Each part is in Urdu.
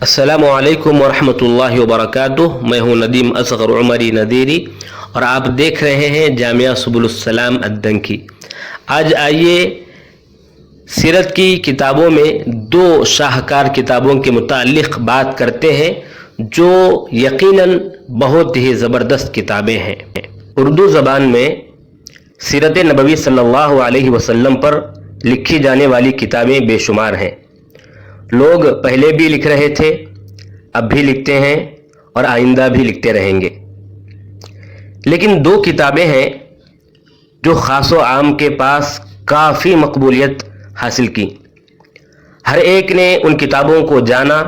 السلام علیکم ورحمۃ اللہ وبرکاتہ۔ میں ہوں ندیم اصغر عمری ندیری اور آپ دیکھ رہے ہیں جامعہ سبل السلام الدنکی۔ آج آئیے سیرت کی کتابوں میں دو شاہکار کتابوں کے متعلق بات کرتے ہیں جو یقیناً بہت ہی زبردست کتابیں ہیں۔ اردو زبان میں سیرت نبوی صلی اللہ علیہ وسلم پر لکھی جانے والی کتابیں بے شمار ہیں۔ لوگ پہلے بھی لکھ رہے تھے، اب بھی لکھتے ہیں اور آئندہ بھی لکھتے رہیں گے، لیکن دو کتابیں ہیں جو خاص و عام کے پاس کافی مقبولیت حاصل کی۔ ہر ایک نے ان کتابوں کو جانا،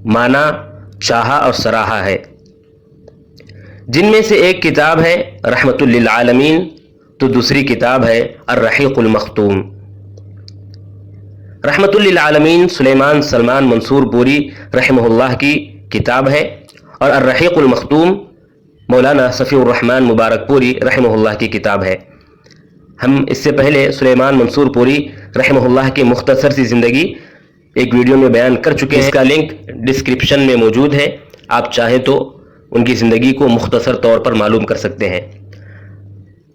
مانا، چاہا اور سراہا ہے۔ جن میں سے ایک کتاب ہے رحمت للعالمین تو دوسری کتاب ہے الرحیق المختوم۔ رحمت للعالمین سلیمان سلمان منصور پوری رحمہ اللہ کی کتاب ہے اور الرحیق المختوم مولانا صفی الرحمن مبارک پوری رحمہ اللہ کی کتاب ہے۔ ہم اس سے پہلے سلیمان منصور پوری رحمہ اللہ کی مختصر سی زندگی ایک ویڈیو میں بیان کر چکے ہیں، اس کا لنک ڈسکرپشن میں موجود ہے، آپ چاہیں تو ان کی زندگی کو مختصر طور پر معلوم کر سکتے ہیں۔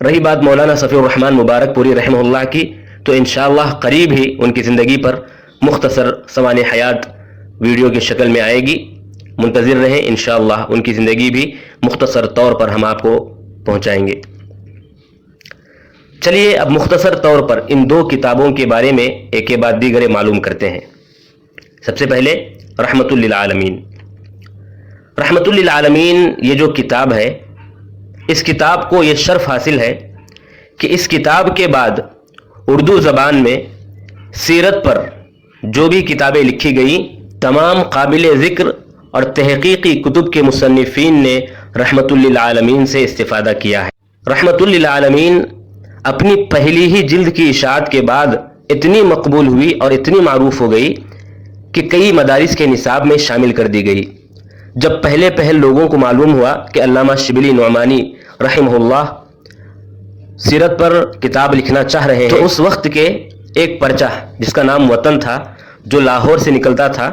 رہی بات مولانا صفی الرحمن مبارک پوری رحمہ اللہ کی، تو انشاءاللہ قریب ہی ان کی زندگی پر مختصر سوانح حیات ویڈیو کی شکل میں آئے گی، منتظر رہیں، انشاءاللہ ان کی زندگی بھی مختصر طور پر ہم آپ کو پہنچائیں گے۔ چلیے اب مختصر طور پر ان دو کتابوں کے بارے میں ایک کے بعد دیگر معلوم کرتے ہیں۔ سب سے پہلے رحمت للعالمین۔ رحمت للعالمین یہ جو کتاب ہے، اس کتاب کو یہ شرف حاصل ہے کہ اس کتاب کے بعد اردو زبان میں سیرت پر جو بھی کتابیں لکھی گئیں، تمام قابل ذکر اور تحقیقی کتب کے مصنفین نے رحمت للعالمین سے استفادہ کیا ہے۔ رحمت للعالمین اپنی پہلی ہی جلد کی اشاعت کے بعد اتنی مقبول ہوئی اور اتنی معروف ہو گئی کہ کئی مدارس کے نصاب میں شامل کر دی گئی۔ جب پہلے لوگوں کو معلوم ہوا کہ علامہ شبلی نعمانی رحمہ اللہ سیرت پر کتاب لکھنا چاہ رہے ہیں، تو اس وقت کے ایک پرچہ جس کا نام وطن تھا، جو لاہور سے نکلتا تھا،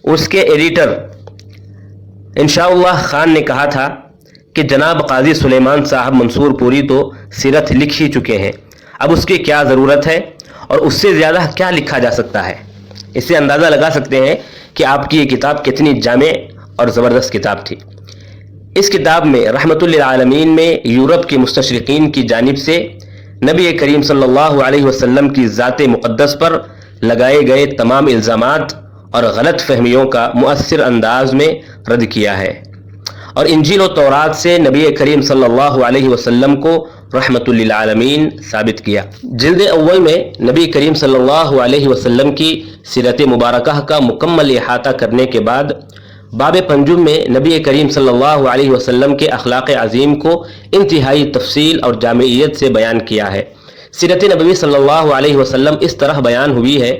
اس کے ایڈیٹر انشاءاللہ خان نے کہا تھا کہ جناب قاضی سلیمان صاحب منصور پوری تو سیرت لکھ ہی چکے ہیں، اب اس کی کیا ضرورت ہے اور اس سے زیادہ کیا لکھا جا سکتا ہے۔ اس سے اندازہ لگا سکتے ہیں کہ آپ کی یہ کتاب کتنی جامع اور زبردست کتاب تھی۔ اس کتاب میں رحمت للعالمین میں یورپ کے مستشرقین کی جانب سے نبی کریم صلی اللہ علیہ وسلم کی ذات مقدس پر لگائے گئے تمام الزامات اور غلط فہمیوں کا مؤثر انداز میں رد کیا ہے، اور انجیل و تورات سے نبی کریم صلی اللہ علیہ وسلم کو رحمت للعالمین ثابت کیا۔ جلد اول میں نبی کریم صلی اللہ علیہ وسلم کی سیرت مبارکہ کا مکمل احاطہ کرنے کے بعد باب پنجم میں نبی کریم صلی اللہ علیہ وسلم کے اخلاق عظیم کو انتہائی تفصیل اور جامعیت سے بیان کیا ہے۔ سیرت نبوی صلی اللہ علیہ وسلم اس طرح بیان ہوئی ہے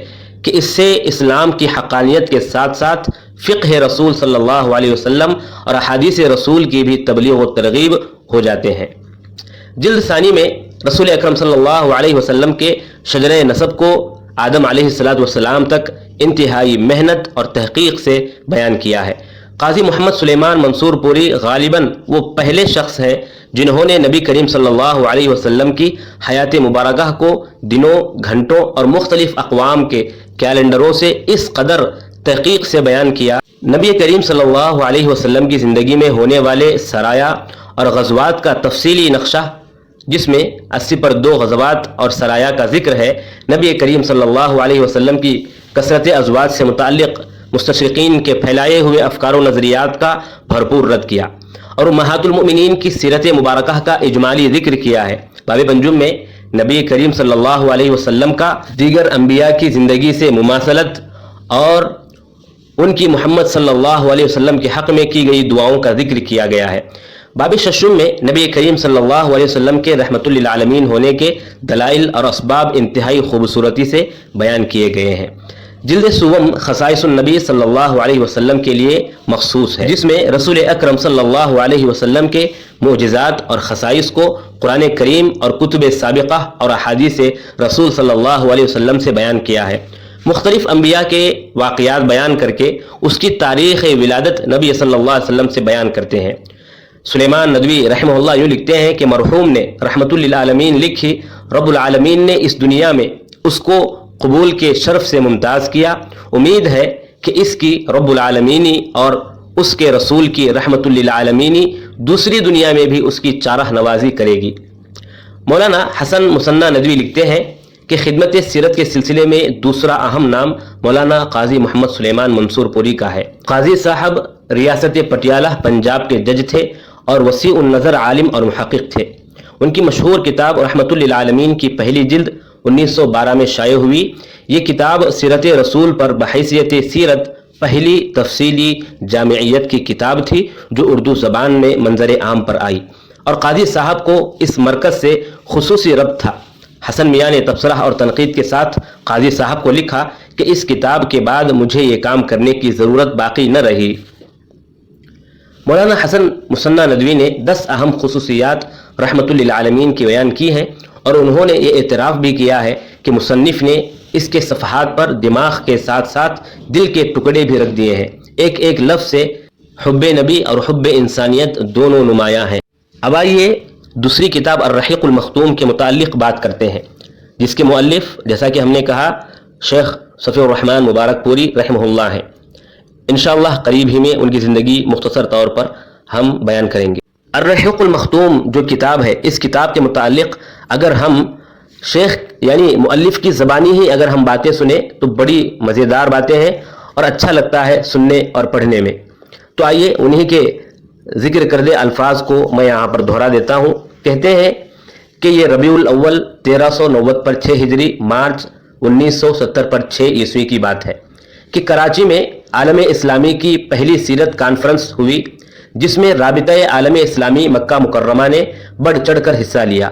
کہ اس سے اسلام کی حقانیت کے ساتھ ساتھ فقہ رسول صلی اللہ علیہ وسلم اور احادیث رسول کی بھی تبلیغ و ترغیب ہو جاتے ہیں۔ جلد ثانی میں رسول اکرم صلی اللہ علیہ وسلم کے شجرہ نسب کو آدم علیہ السلام تک انتہائی محنت اور تحقیق سے بیان کیا ہے۔ قاضی محمد سلیمان منصور پوری غالباً وہ پہلے شخص ہیں جنہوں نے نبی کریم صلی اللہ علیہ وسلم کی حیات مبارکہ کو دنوں، گھنٹوں اور مختلف اقوام کے کیلنڈروں سے اس قدر تحقیق سے بیان کیا۔ نبی کریم صلی اللہ علیہ وسلم کی زندگی میں ہونے والے سرایا اور غزوات کا تفصیلی نقشہ، جس میں 80 پر 2 غزوات اور سرایا کا ذکر ہے، نبی کریم صلی اللہ علیہ وسلم کی کثرت ازواج سے متعلق مستشرقین کے پھیلائے ہوئے افکار و نظریات کا بھرپور رد کیا، اور امہات المؤمنین کی سیرت مبارکہ کا اجمالی ذکر کیا ہے۔ باب پنجم میں نبی کریم صلی اللہ علیہ وسلم کا دیگر انبیاء کی زندگی سے مماثلت اور ان کی محمد صلی اللہ علیہ وسلم کے حق میں کی گئی دعاؤں کا ذکر کیا گیا ہے۔ باب ششم میں نبی کریم صلی اللہ علیہ وسلم کے رحمت للعالمین ہونے کے دلائل اور اسباب انتہائی خوبصورتی سے بیان کیے گئے ہیں۔ جلد سوم خصائص النبی صلی اللہ علیہ وسلم کے لیے مخصوص ہے، جس میں رسول اکرم صلی اللہ علیہ وسلم کے معجزات اور خصائص کو قرآن کریم اور کتب سابقہ اور احادیث رسول صلی اللہ علیہ وسلم سے بیان کیا ہے۔ مختلف انبیاء کے واقعات بیان کر کے اس کی تاریخ ولادت نبی صلی اللہ علیہ وسلم سے بیان کرتے ہیں۔ سلیمان ندوی رحمہ اللہ یوں لکھتے ہیں کہ مرحوم نے رحمت للعالمین لکھی، رب العالمین نے اس دنیا میں اس کو قبول کے شرف سے ممتاز کیا، امید ہے کہ اس کی رب العالمینی اور اس کے رسول کی رحمت للعالمینی دوسری دنیا میں بھی اس کی چارہ نوازی کرے گی۔ مولانا حسن مصنع ندوی لکھتے ہیں کہ خدمت سیرت کے سلسلے میں دوسرا اہم نام مولانا قاضی محمد سلیمان منصور پوری کا ہے۔ قاضی صاحب ریاست پٹیالہ پنجاب کے جج تھے اور وسیع النظر عالم اور محقق تھے۔ ان کی مشہور کتاب رحمت للعالمین کی پہلی جلد 1912 میں شائع ہوئی۔ یہ کتاب سیرت رسول پر بحیثیت سیرت پہلی تفصیلی جامعیت کی کتاب تھی جو اردو زبان میں منظر عام پر آئی، اور قاضی صاحب کو اس مرکز سے خصوصی ربط تھا۔ حسن میاں نے تبصرہ اور تنقید کے ساتھ قاضی صاحب کو لکھا کہ اس کتاب کے بعد مجھے یہ کام کرنے کی ضرورت باقی نہ رہی۔ مولانا حسن مصنع ندوی نے 10 اہم خصوصیات رحمت للعالمین کی بیان کی ہیں، اور انہوں نے یہ اعتراف بھی کیا ہے کہ مصنف نے اس کے صفحات پر دماغ کے ساتھ ساتھ دل کے ٹکڑے بھی رکھ دیے ہیں۔ ایک ایک لفظ سے حب نبی اور حب انسانیت دونوں نمایاں ہیں۔ اب آئیے دوسری کتاب الرحیق المختوم کے متعلق بات کرتے ہیں، جس کے مؤلف جیسا کہ ہم نے کہا شیخ صفی الرحمن مبارک پوری رحمہ اللہ ہیں۔ انشاءاللہ قریب ہی میں ان کی زندگی مختصر طور پر ہم بیان کریں گے۔ الرحیق المختوم جو کتاب ہے، اس کتاب کے متعلق اگر ہم شیخ یعنی مؤلف کی زبانی ہی اگر ہم باتیں سنیں تو بڑی مزیدار باتیں ہیں اور اچھا لگتا ہے سننے اور پڑھنے میں۔ تو آئیے انہی کے ذکر کردے الفاظ کو میں یہاں پر دہرا دیتا ہوں۔ کہتے ہیں کہ یہ ربیع الاول 1390 پر 6 ہجری، مارچ 1970 پر 6 عیسوی کی بات ہے کہ کراچی میں عالم اسلامی کی پہلی سیرت کانفرنس ہوئی، جس میں رابطہ عالم اسلامی مکہ مکرمہ نے بڑھ چڑھ کر حصہ لیا،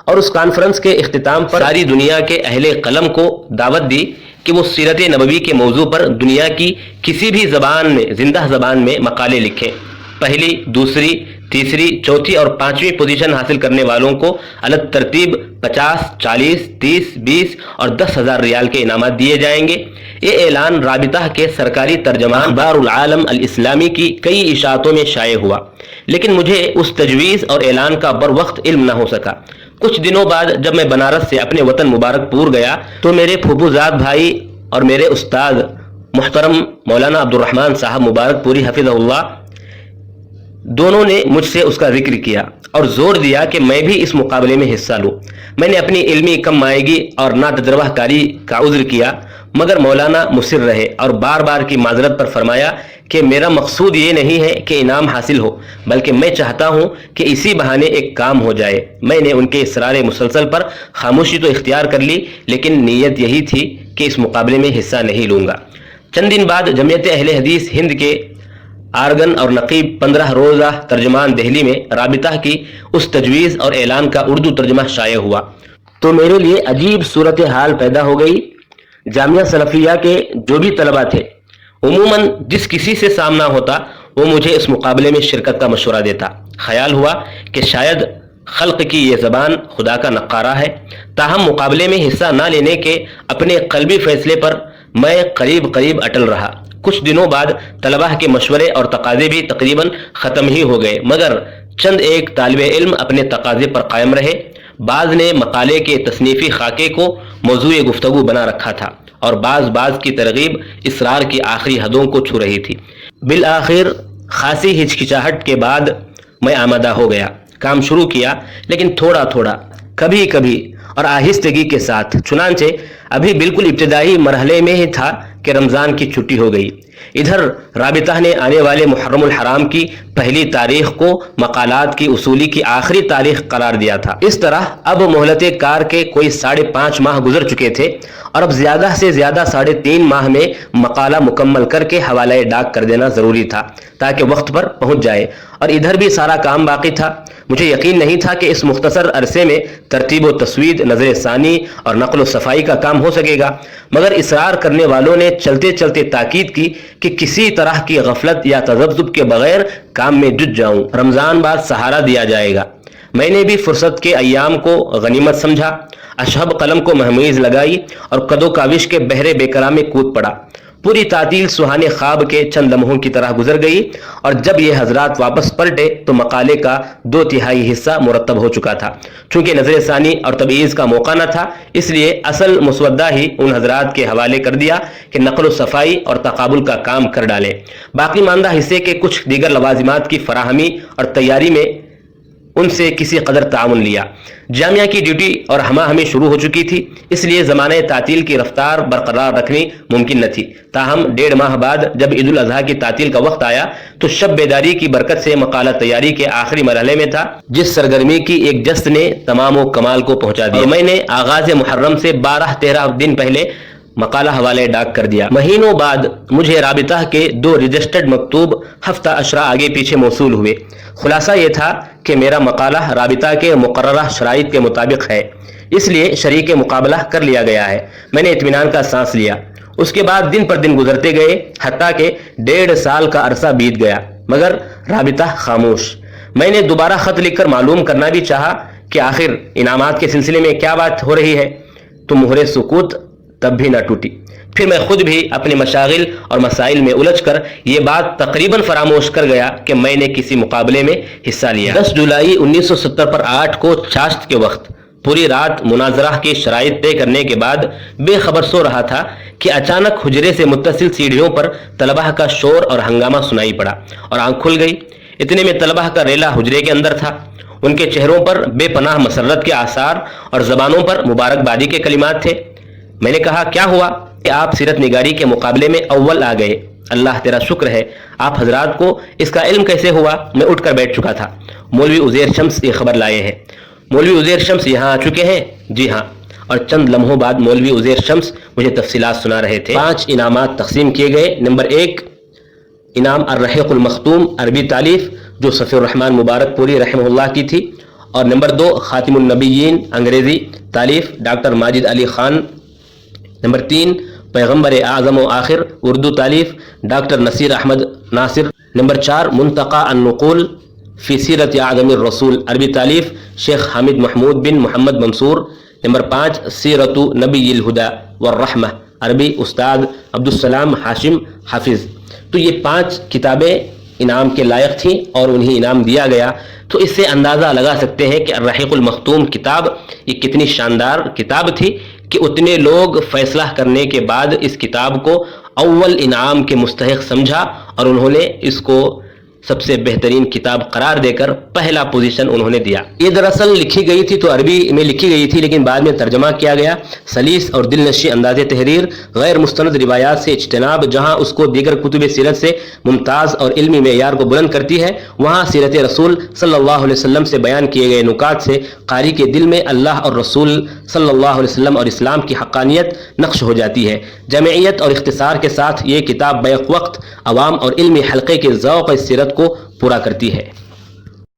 اور اس کانفرنس کے اختتام پر ساری دنیا کے اہل قلم کو دعوت دی کہ وہ سیرت نبوی کے موضوع پر دنیا کی کسی بھی زبان میں، زندہ زبان میں مقالے لکھیں۔ پہلی، دوسری، تیسری، چوتھی اور 5ویں پوزیشن حاصل کرنے والوں کو الگ ترتیب 50، 40، 30، 20 اور 10,000 ریال کے انعامات دیے جائیں گے۔ یہ اعلان رابطہ کے سرکاری ترجمان اخبار العالم الاسلامی کی کئی اشاعتوں میں شائع ہوا، لیکن مجھے اس تجویز اور اعلان کا بر وقت علم نہ ہو سکا۔ کچھ دنوں بعد جب میں بنارس سے اپنے وطن مبارک پور گیا تو میرے پھوپھو زاد بھائی اور میرے استاد محترم مولانا عبد الرحمن صاحب مبارک پوری حفظہ اللہ دونوں نے مجھ سے اس کا ذکر کیا اور زور دیا کہ میں بھی اس مقابلے میں حصہ لوں۔ میں نے اپنی علمی کم مائگی اور نا تجربہ کاری کا عذر کیا، مگر مولانا مصر رہے اور بار بار کی معذرت پر فرمایا کہ میرا مقصود یہ نہیں ہے کہ انعام حاصل ہو، بلکہ میں چاہتا ہوں کہ اسی بہانے ایک کام ہو جائے۔ میں نے ان کے اصرار مسلسل پر خاموشی تو اختیار کر لی، لیکن نیت یہی تھی کہ اس مقابلے میں حصہ نہیں لوں گا۔ چند دن بعد جمعیت اہل حدیث ہند کے آرگن اور نقیب 15 روزہ ترجمان دہلی میں رابطہ کی اس تجویز اور اعلان کا اردو ترجمہ شائع ہوا تو میرے لیے عجیب صورتحال پیدا ہو گئی۔ جامعہ سلفیہ کے جو بھی طلبہ تھے، عموماً جس کسی سے سامنا ہوتا وہ مجھے اس مقابلے میں شرکت کا مشورہ دیتا۔ خیال ہوا کہ شاید خلق کی یہ زبان خدا کا نقارہ ہے، تاہم مقابلے میں حصہ نہ لینے کے اپنے قلبی فیصلے پر میں قریب اٹل رہا۔ کچھ دنوں بعد طلبہ کے مشورے اور تقاضے بھی تقریباً ختم ہی ہو گئے، مگر چند ایک طالب علم اپنے تقاضے پر قائم رہے۔ بعض نے مقالے کے تصنیفی خاکے کو موضوع گفتگو بنا رکھا تھا اور بعض کی ترغیب اسرار کی آخری حدوں کو چھو رہی تھی۔ بالآخر خاصی ہچکچاہٹ کے بعد میں آمادہ ہو گیا، کام شروع کیا، لیکن تھوڑا تھوڑا، کبھی کبھی اور آہستگی کے ساتھ۔ چنانچہ ابھی بالکل ابتدائی مرحلے میں ہی تھا کہ رمضان کی چھٹی ہو گئی۔ ادھر رابطہ نے آنے والے محرم الحرام کی پہلی تاریخ کو مقالات کی اصولی کی آخری تاریخ قرار دیا تھا۔ اس طرح اب مہلت کار کے کوئی 5.5 ماہ گزر چکے تھے اور اب زیادہ سے زیادہ 3.5 ماہ میں مقالہ مکمل کر کے حوالہ ڈاک کر دینا ضروری تھا تاکہ وقت پر پہنچ جائے، اور ادھر بھی سارا کام باقی تھا۔ مجھے یقین نہیں تھا کہ اس مختصر عرصے میں ترتیب و تسوید، نظر ثانی اور نقل و صفائی کا کام ہو سکے گا، مگر اصرار کرنے والوں نے چلتے چلتے تاکید کی کہ کسی طرح کی غفلت یا تذبذب کے بغیر کام میں جٹ جاؤں۔ رمضان بعد سہارا دیا جائے گا۔ میں نے بھی فرصت کے ایام کو غنیمت سمجھا، اشہب قلم کو مہمیز لگائی اور کدو کاوش کے بحر بے کرا میں کود پڑا۔ پوری تعطیل سہانے خواب کے چند لمحوں کی طرح گزر گئی، اور جب یہ حضرات واپس پلٹے تو مقالے کا 2/3 حصہ مرتب ہو چکا تھا۔ چونکہ نظر ثانی اور تبعیض کا موقع نہ تھا، اس لیے اصل مسودہ ہی ان حضرات کے حوالے کر دیا کہ نقل و صفائی اور تقابل کا کام کر ڈالیں۔ باقی ماندہ حصے کے کچھ دیگر لوازمات کی فراہمی اور تیاری میں ان سے کسی قدر تعاون لیا۔ جامعہ کی ڈیوٹی اور ہمہ ہمیں شروع ہو چکی تھی، اس لیے زمانہ تعطیل کی رفتار برقرار رکھنی ممکن نہ تھی۔ تاہم 1.5 ماہ بعد جب عید الاضحیٰ کی تعطیل کا وقت آیا تو شب بیداری کی برکت سے مقالہ تیاری کے آخری مرحلے میں تھا، جس سرگرمی کی ایک جست نے تمام و کمال کو پہنچا دیا۔ میں نے آغاز محرم سے 12-13 دن پہلے مقالہ حوالے ڈاک کر دیا۔ مہینوں بعد مجھے رابطہ کے 2 رجسٹرڈ مکتوب ہفتہ اشرا آگے پیچھے موصول ہوئے۔ خلاصہ یہ تھا کہ میرا مقالہ رابطہ کے مقررہ شرائط کے مطابق ہے، اس لیے شریک مقابلہ کر لیا گیا ہے۔ میں نے اطمینان کا سانس لیا۔ اس کے بعد دن پر دن گزرتے گئے، حتیٰ کہ 1.5 سال کا عرصہ بیت گیا، مگر رابطہ خاموش۔ میں نے دوبارہ خط لکھ کر معلوم کرنا بھی چاہا کہ آخر انعامات کے سلسلے میں کیا بات ہو رہی ہے، تو مہر سکوت تب بھی نہ ٹوٹی۔ پھر میں خود بھی اپنے مشاغل اور مسائل میں الجھ کر یہ بات تقریباً فراموش کر گیا کہ میں نے کسی مقابلے میں حصہ لیا۔ 10 جولائی 1970 پر 8 کو چاشت کے وقت پوری رات مناظرہ کی شرائط طے کرنے کے بعد بے خبر سو رہا تھا کہ اچانک حجرے سے متصل سیڑھیوں پر طلبہ کا شور اور ہنگامہ سنائی پڑا اور آنکھ کھل گئی۔ اتنے میں طلبہ کا ریلا حجرے کے اندر تھا۔ ان کے چہروں پر بے پناہ مسرت کے آثار اور زبانوں پر مبارکبادی کے کلمات تھے۔ میں نے کہا، کیا ہوا کہ آپ سیرت نگاری کے مقابلے میں اول آ گئے؟ اللہ تیرا شکر ہے۔ آپ حضرات کو اس کا علم کیسے ہوا؟ میں اٹھ کر بیٹھ چکا تھا۔ مولوی عزیر شمس یہ خبر لائے ہیں۔ مولوی عزیر شمس یہاں آ چکے ہیں؟ جی ہاں۔ اور چند لمحوں بعد مولوی عزیر شمس مجھے تفصیلات سنا رہے تھے۔ 5 انعامات تقسیم کیے گئے۔ نمبر 1 انعام الرحیق المختوم عربی تالیف جو صفی الرحمن مبارک پوری رحمہ اللہ کی تھی، اور نمبر 2 خاتم النبیین انگریزی تالیف ڈاکٹر ماجد علی خان۔ نمبر 3 پیغمبر اعظم و آخر اردو تالیف ڈاکٹر نصیر احمد ناصر۔ نمبر 4 منتقى النقول فی سیرت اعظم الرسول عربی تالیف شیخ حامد محمود بن محمد منصور۔ نمبر 5 سیرت نبی الہدی والرحمہ عربی استاد عبدالسلام ہاشم حافظ۔ تو یہ 5 کتابیں انعام کے لائق تھیں اور انہیں انعام دیا گیا۔ تو اس سے اندازہ لگا سکتے ہیں کہ الرحیق المختوم کتاب یہ کتنی شاندار کتاب تھی کہ اتنے لوگ فیصلہ کرنے کے بعد اس کتاب کو اول انعام کے مستحق سمجھا اور انہوں نے اس کو سب سے بہترین کتاب قرار دے کر پہلا پوزیشن انہوں نے دیا۔ یہ دراصل لکھی گئی تھی تو عربی میں لکھی گئی تھی، لیکن بعد میں ترجمہ کیا گیا۔ سلیس اور دل نشی انداز تحریر، غیر مستند روایات سے اجتناب، جہاں اس کو دیگر کتب سیرت سے ممتاز اور علمی معیار کو بلند کرتی ہے، وہاں سیرت رسول صلی اللہ علیہ وسلم سے بیان کیے گئے نکات سے قاری کے دل میں اللہ اور رسول صلی اللہ علیہ وسلم اور اسلام کی حقانیت نقش ہو جاتی ہے۔ جامعیت اور اختصار کے ساتھ یہ کتاب بیک وقت عوام اور علمی حلقے کے ذوق سیرت کو پورا کرتی ہے۔